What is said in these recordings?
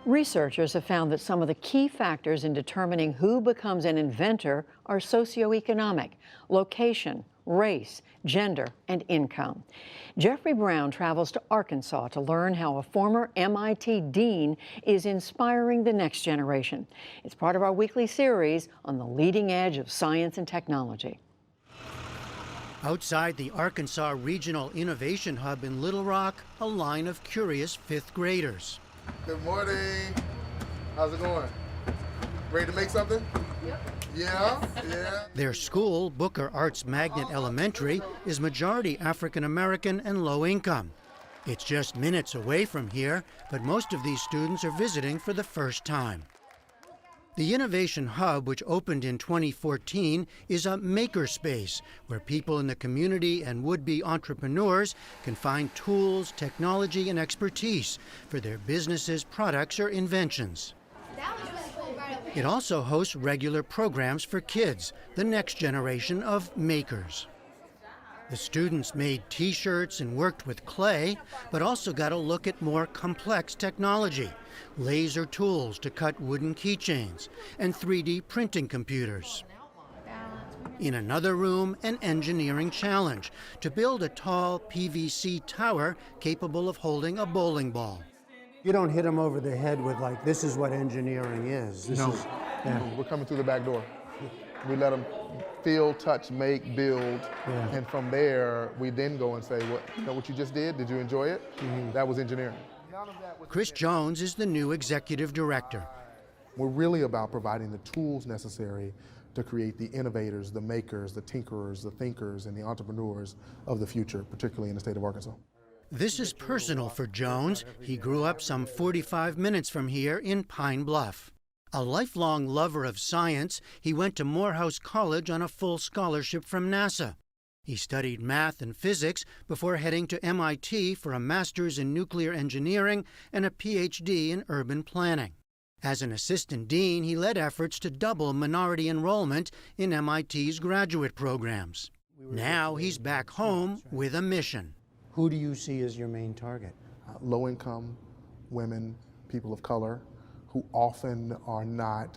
Researchers have found that some of the key factors in determining who becomes an inventor are socioeconomic, location, race, gender, and income. Jeffrey Brown travels to Arkansas to learn how a former MIT dean is inspiring the next generation. It's part of our weekly series on the leading edge of science and technology. Outside the Arkansas Regional Innovation Hub in Little Rock, a line of curious fifth graders. Good morning. How's it going? Ready to make something? Yep. Yeah? Yeah. Their school, Booker Arts Magnet Elementary, is majority African American and low income. It's just minutes away from here, but most of these students are visiting for the first time. The Innovation Hub, which opened in 2014, is a makerspace where people in the community and would-be entrepreneurs can find tools, technology, and expertise for their businesses, products, or inventions. It also hosts regular programs for kids, the next generation of makers. The students made T-shirts and worked with clay, but also got a look at more complex technology, laser tools to cut wooden keychains, and 3D printing computers. In another room, an engineering challenge to build a tall PVC tower capable of holding a bowling ball. You don't hit them over the head with like, this is what engineering is. No. We're coming through the back door. We let them feel, touch, make, build, and from there, we then go and say, you know what you just did? Did you enjoy it? That was engineering. Chris Jones is the new executive director. We're really about providing the tools necessary to create the innovators, the makers, the tinkerers, the thinkers, and the entrepreneurs of the future, particularly in the state of Arkansas. This is personal for Jones. He grew up some 45 minutes from here in Pine Bluff. A lifelong lover of science, he went to Morehouse College on a full scholarship from NASA. He studied math and physics before heading to MIT for a master's in nuclear engineering and a PhD in urban planning. As an assistant dean, he led efforts to double minority enrollment in MIT's graduate programs. Now he's back home with a mission. Who do you see as your main target? Low-income women, people of color, who often are not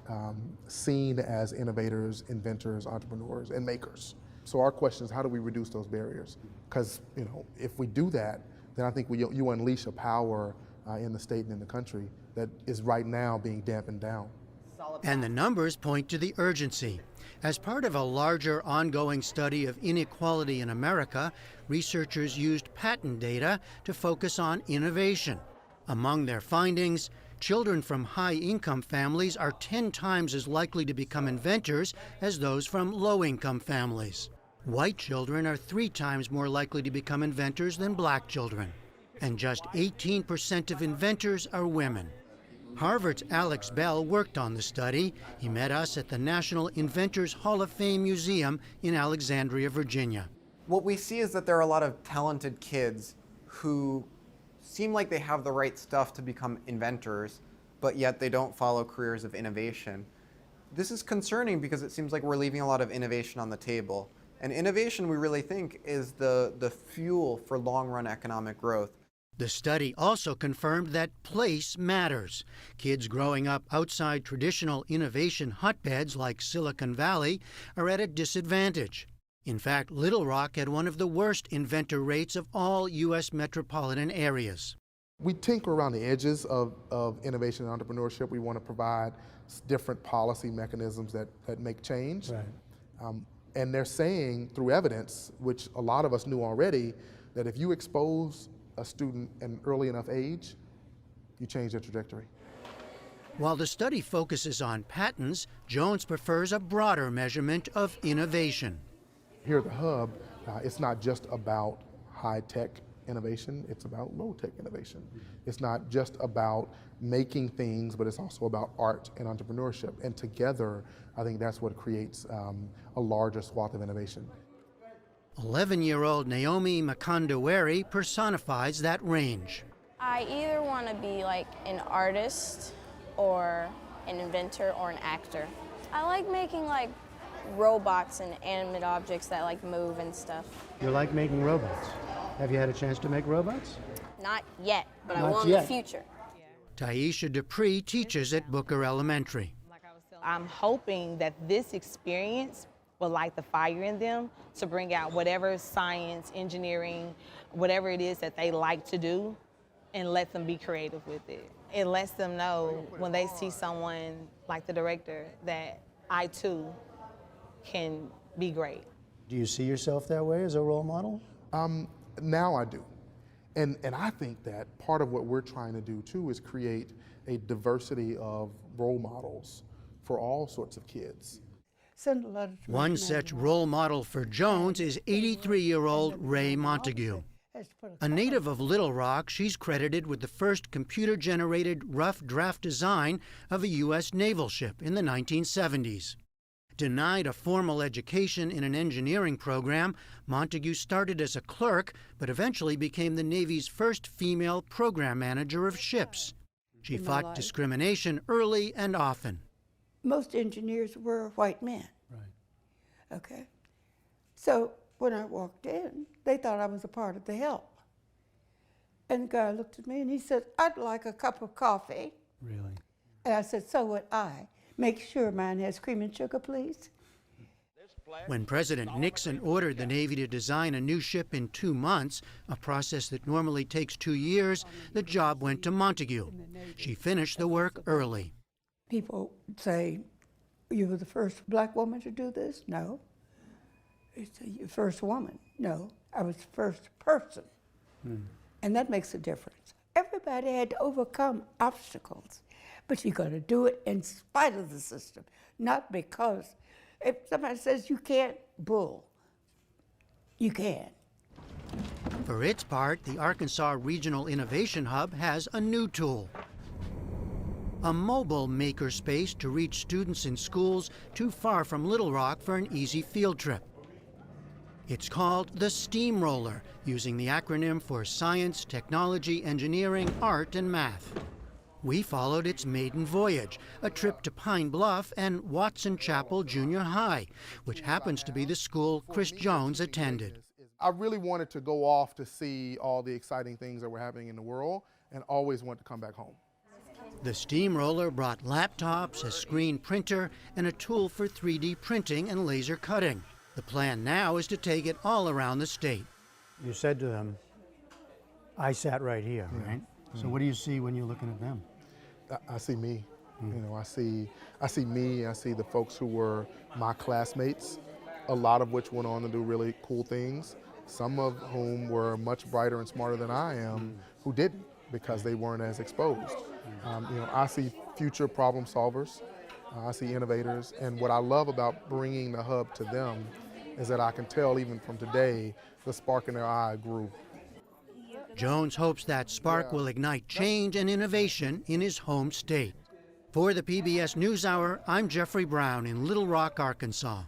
seen as innovators, inventors, entrepreneurs, and makers. So our question is, how do we reduce those barriers? Because if we do that, then I think you unleash a power in the state and in the country that is right now being dampened down. And the numbers point to the urgency. As part of a larger ongoing study of inequality in America, researchers used patent data to focus on innovation. Among their findings, children from high-income families are 10 times as likely to become inventors as those from low-income families. White children are 3 times more likely to become inventors than black children. And just 18% of inventors are women. Harvard's Alex Bell worked on the study. He met us at the National Inventors Hall of Fame Museum in Alexandria, Virginia. What we see is that there are a lot of talented kids who seem like they have the right stuff to become inventors, but yet they don't follow careers of innovation. This is concerning because it seems like we're leaving a lot of innovation on the table. And innovation, we really think, is the fuel for long-run economic growth. The study also confirmed that place matters. Kids growing up outside traditional innovation hotbeds like Silicon Valley are at a disadvantage. In fact, Little Rock had one of the worst inventor rates of all U.S. metropolitan areas. We tinker around the edges of innovation and entrepreneurship. We want to provide different policy mechanisms that make change. Right. And they're saying through evidence, which a lot of us knew already, that if you expose a student at an early enough age, you change their trajectory. While the study focuses on patents, Jones prefers a broader measurement of innovation. Here at the Hub, it's not just about high-tech innovation, it's about low-tech innovation. It's not just about making things, but it's also about art and entrepreneurship. And together, I think that's what creates a larger swath of innovation. 11-year-old Naomi Makandaweri personifies that range. I either want to be like an artist or an inventor or an actor. I like making like robots and animate objects that like move and stuff. You like making robots. Have you had a chance to make robots? Not yet, but I Not will in yet. the future. Taisha Dupree teaches at Booker Elementary. I'm hoping that this experience will light the fire in them to bring out whatever science, engineering, whatever it is that they like to do, and let them be creative with it. It lets them know when they see someone like the director that I too can be great. Do you see yourself that way as a role model? Now I do. And I think that part of what we're trying to do too is create a diversity of role models for all sorts of kids. Send a letter to One such role model for Jones is 83-year-old Ray Montague. A native of Little Rock, she's credited with the first computer-generated rough draft design of a U.S. naval ship in the 1970s. Denied a formal education in an engineering program, Montague started as a clerk, but eventually became the Navy's first female program manager of ships. She fought discrimination early and often. Most engineers were white men. Right. Okay. So when I walked in, they thought I was a part of the help. And the guy looked at me and he said, "I'd like a cup of coffee." Really? And I said, "So would I. Make sure mine has cream and sugar, please." When President Nixon ordered the Navy to design a new ship in 2 months, a process that normally takes 2 years, the job went to Montague. She finished the work early. People say, "You were the first black woman to do this?" No. They say, "You first woman?" No. I was the first person. And that makes a difference. Everybody had to overcome obstacles, but you're going to do it in spite of the system, not because if somebody says you can't, bull. You can. For its part, the Arkansas Regional Innovation Hub has a new tool. A mobile makerspace to reach students in schools too far from Little Rock for an easy field trip. It's called the Steamroller, using the acronym for Science, Technology, Engineering, Art, and Math. We followed its maiden voyage, a trip to Pine Bluff and Watson Chapel Junior High, which happens to be the school Chris Jones attended. I really wanted to go off to see all the exciting things that were happening in the world and always wanted to come back home. The Steamroller brought laptops, a screen printer, and a tool for 3D printing and laser cutting. The plan now is to take it all around the state. You said to them, "I sat right here," right? So what do you see when you're looking at them? I see me. You know, I see me. I see the folks who were my classmates, a lot of which went on to do really cool things. Some of whom were much brighter and smarter than I am, who didn't because they weren't as exposed. You know, I see future problem solvers. I see innovators, and what I love about bringing the hub to them is that I can tell even from today the spark in their eye grew. Jones hopes that spark will ignite change and innovation in his home state. For the PBS NewsHour, I'm Jeffrey Brown in Little Rock, Arkansas.